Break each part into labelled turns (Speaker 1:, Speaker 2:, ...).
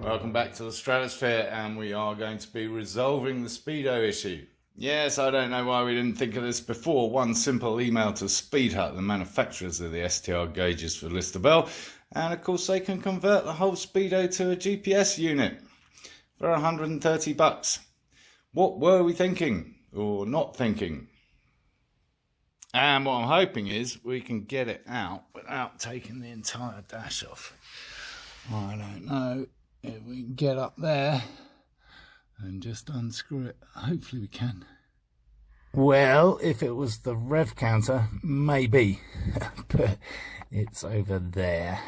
Speaker 1: Welcome back to the Stratosphere, and we are going to be resolving the Speedo issue. Yes, I don't know why we didn't think of this before. One simple email to Speedhut, the manufacturers of the STR gauges for Lister Bell, and of course they can convert the whole Speedo to a GPS unit for 130 bucks. What were we thinking, or not thinking? And what I'm hoping is we can get it out without taking the entire dash off. I don't know if we can get up there and just unscrew it. Hopefully we can. Well, if it was the rev counter, maybe. But it's over there.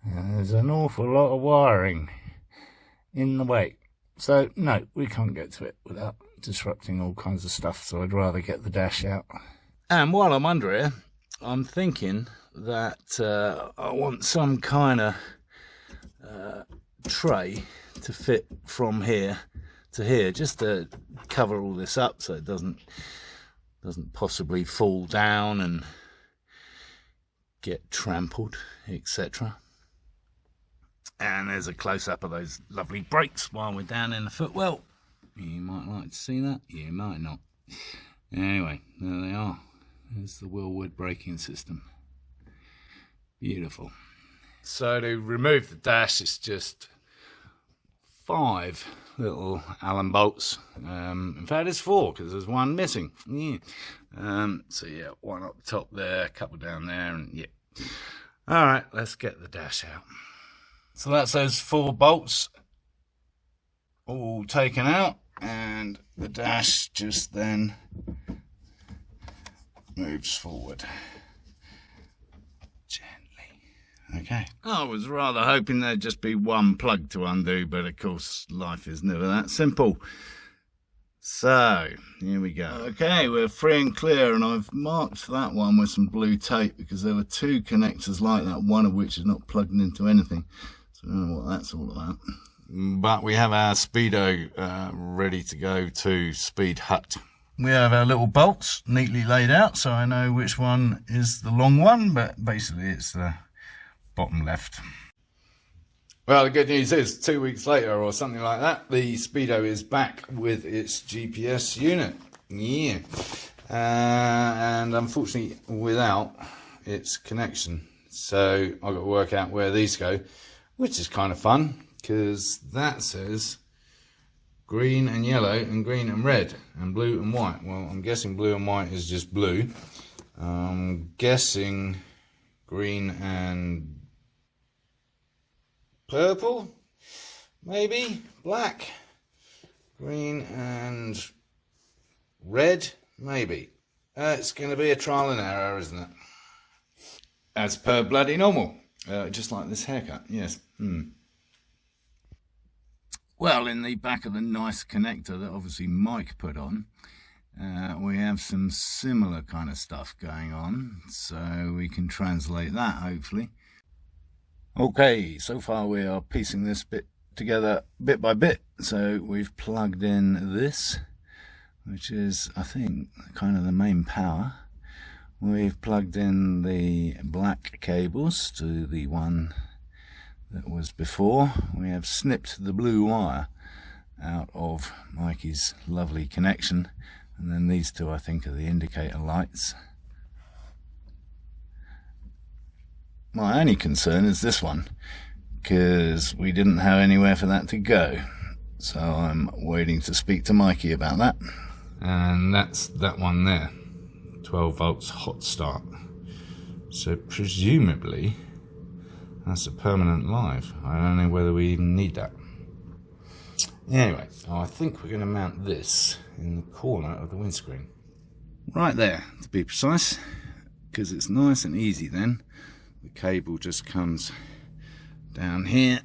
Speaker 1: There's an awful lot of wiring in the way. So, no, we can't get to it without disrupting all kinds of stuff. So I'd rather get the dash out. And while I'm under here, I'm thinking that I want some kind of tray to fit from here to here, just to cover all this up so it doesn't possibly fall down and get trampled, etc. And there's a close-up of those lovely brakes while we're down in the footwell. You might like to see that, you might not. Anyway, there they are. There's the Willwood braking system. Beautiful. So to remove the dash, it's just 5 little Allen bolts. In fact, it's 4 because there's one missing. Yeah. So yeah, one up top there, a couple down there, and yeah. All right, let's get the dash out. So that's those 4 bolts all taken out, and the dash just then moves forward. Okay. I was rather hoping there'd just be one plug to undo, but of course life is never that simple. So, here we go. Okay, we're free and clear, and I've marked that one with some blue tape because there were 2 connectors like that, one of which is not plugged into anything. So I don't know what that's all about. But we have our Speedo ready to go to Speedhut. We have our little bolts neatly laid out, so I know which one is the long one, but basically it's the bottom left. Well, the good news is 2 weeks later or something like that, the Speedo is back with its GPS unit. Yeah. And unfortunately without its connection. So I've got to work out where these go, which is kind of fun because that says green and yellow and green and red and blue and white. Well, I'm guessing blue and white is just blue. I'm guessing green and purple, maybe black, green and red, maybe. It's going to be a trial and error, isn't it? As per bloody normal, just like this haircut. Yes. Well, in the back of the nice connector that obviously Mike put on, we have some similar kind of stuff going on, so we can translate that hopefully. Okay, so far we are piecing this bit together bit by bit. So we've plugged in this, which is I think kind of the main power. We've plugged in the black cables to the one that was before. We have snipped the blue wire out of Mikey's lovely connection, and then these 2 I think are the indicator lights. My only concern is this one, because we didn't have anywhere for that to go. So I'm waiting to speak to Mikey about that. And that's that one there, 12 volts hot start. So presumably that's a permanent live. I don't know whether we even need that. Anyway, I think we're going to mount this in the corner of the windscreen. Right there, to be precise, because it's nice and easy then. The cable just comes down here,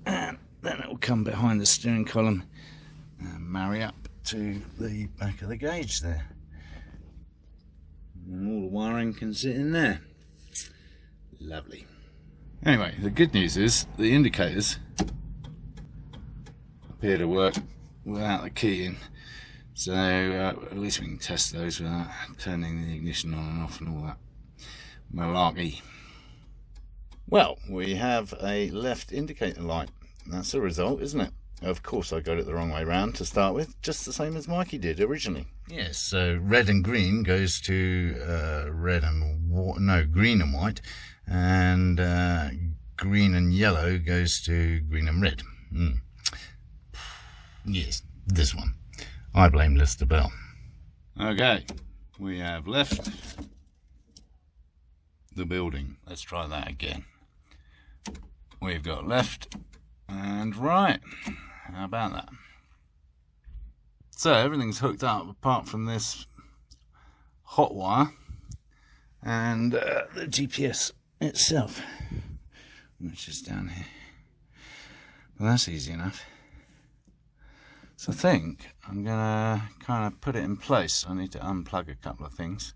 Speaker 1: and then it will come behind the steering column and marry up to the back of the gauge there. And all the wiring can sit in there. Lovely. Anyway, the good news is the indicators appear to work without the key in. So at least we can test those without turning the ignition on and off and all that malarkey. Well, we have a left indicator light. That's the result, isn't it? Of course I got it the wrong way round to start with, just the same as Mikey did originally. Yes, so red and green goes to green and white, and green and yellow goes to green and red. Yes, this one. I blame Lister Bell. Okay, we have left the building. Let's try that again. We've got left and right. How about that? So everything's hooked up apart from this hot wire and the GPS itself, which is down here. Well, that's easy enough. So I think I'm gonna kind of put it in place. I need to unplug a couple of things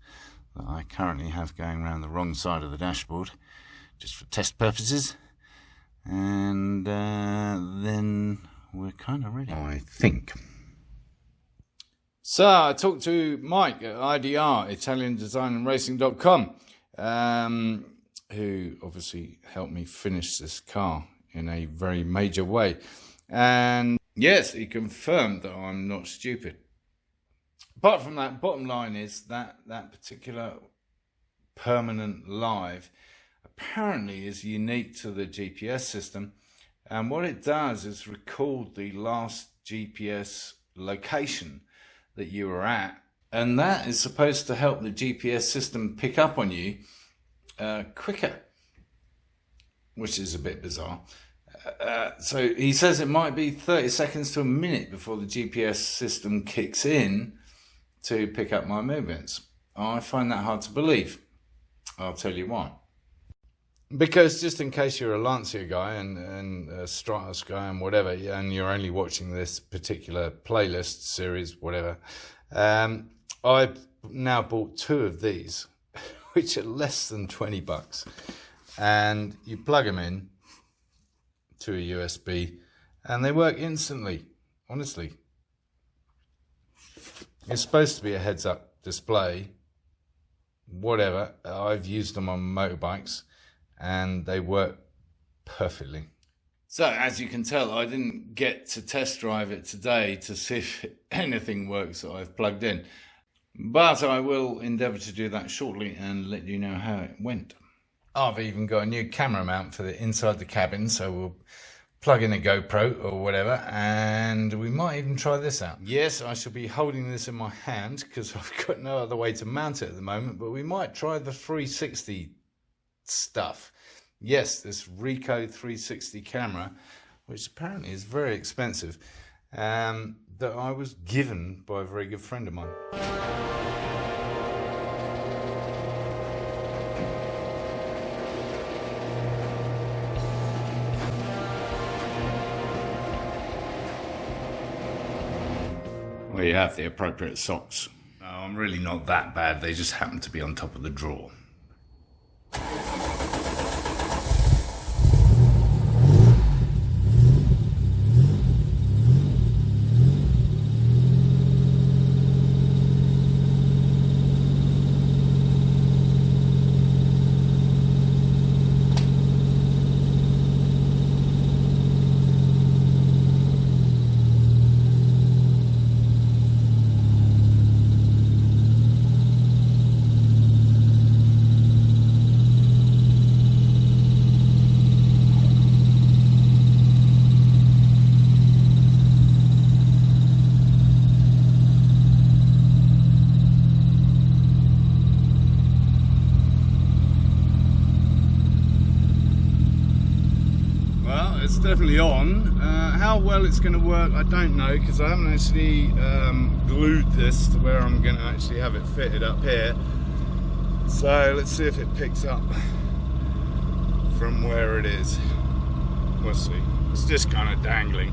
Speaker 1: that I currently have going around the wrong side of the dashboard, just for test purposes, and then we're kind of ready, I think. So I talked to Mike at IDR, ItalianDesignAndRacing.com, who obviously helped me finish this car in a very major way. And yes, he confirmed that I'm not stupid. Apart from that, bottom line is that particular permanent live apparently is unique to the GPS system. And what it does is record the last GPS location that you were at. And that is supposed to help the GPS system pick up on you quicker, which is a bit bizarre. So he says it might be 30 seconds to a minute before the GPS system kicks in to pick up my movements. I find that hard to believe. I'll tell you why. Because just in case you're a Lancia guy and a Stratos guy and whatever, and you're only watching this particular playlist series, whatever, I've now bought 2 of these, which are less than $20. And you plug them in to a USB and they work instantly, honestly. It's supposed to be a heads-up display, whatever. I've used them on motorbikes and they work perfectly. So as you can tell, I didn't get to test drive it today to see if anything works that I've plugged in, but I will endeavour to do that shortly and let you know how it went. I've even got a new camera mount for the inside the cabin, so we'll plug in a GoPro or whatever, and we might even try this out. Yes, I shall be holding this in my hand because I've got no other way to mount it at the moment, but we might try the 360 stuff. Yes, this Ricoh 360 camera, which apparently is very expensive, that I was given by a very good friend of mine. Well, you have the appropriate socks. No, I'm really not that bad. They just happen to be on top of the drawer. It's definitely on. How well it's going to work, I don't know, because I haven't actually glued this to where I'm going to actually have it fitted up here. So let's see if it picks up from where it is. We'll see. It's just kind of dangling.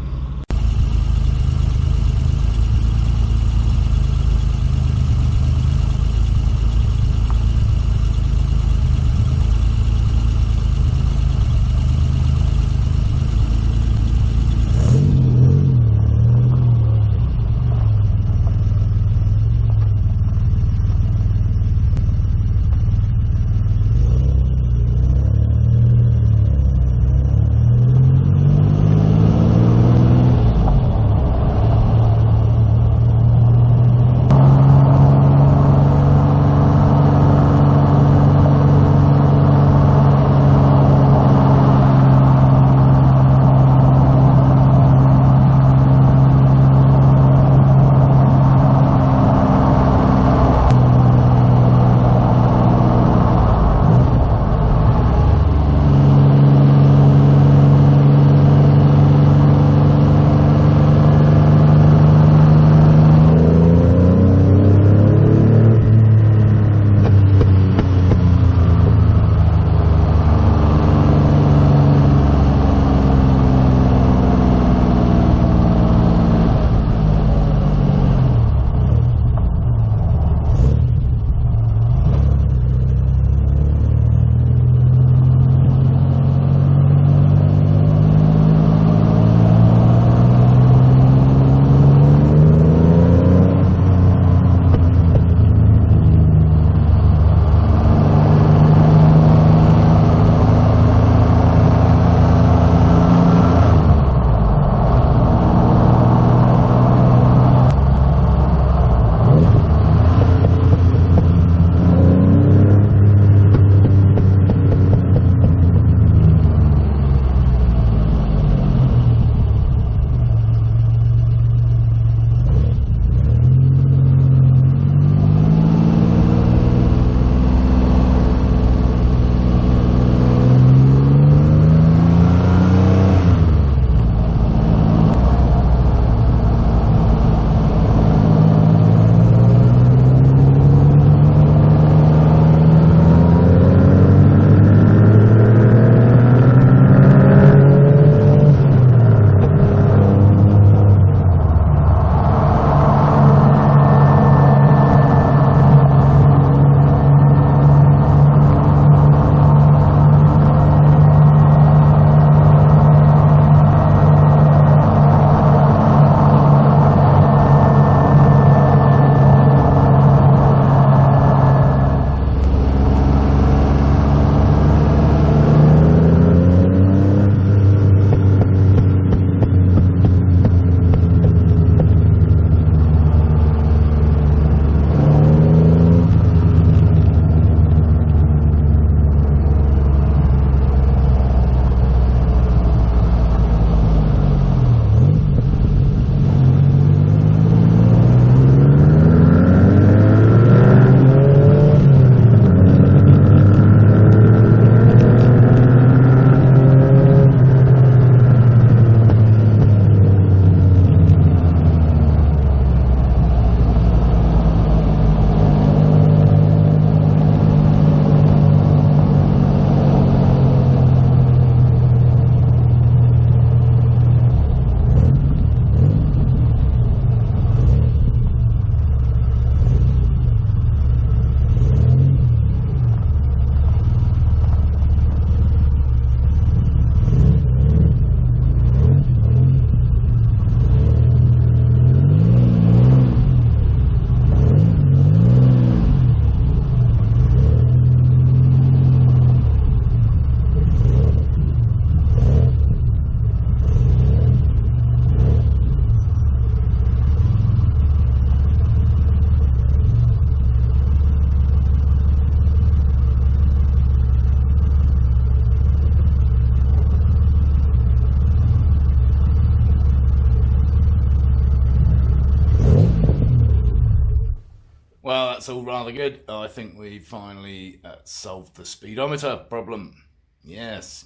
Speaker 1: that's all rather good. I think we finally solved the speedometer problem. Yes.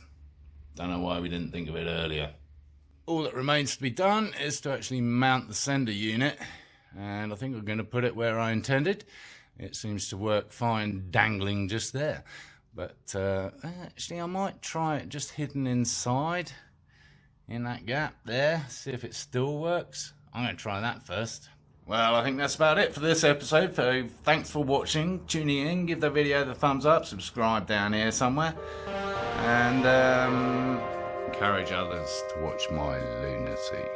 Speaker 1: Don't know why we didn't think of it earlier. All that remains to be done is to actually mount the sender unit, and I think we're going to put it where I intended. It seems to work fine dangling just there, but actually I might try it just hidden inside in that gap there, see if it still works. I'm going to try that first. Well, I think that's about it for this episode. So thanks for watching, tuning in, give the video the thumbs up, subscribe down here somewhere, and encourage others to watch my lunacy.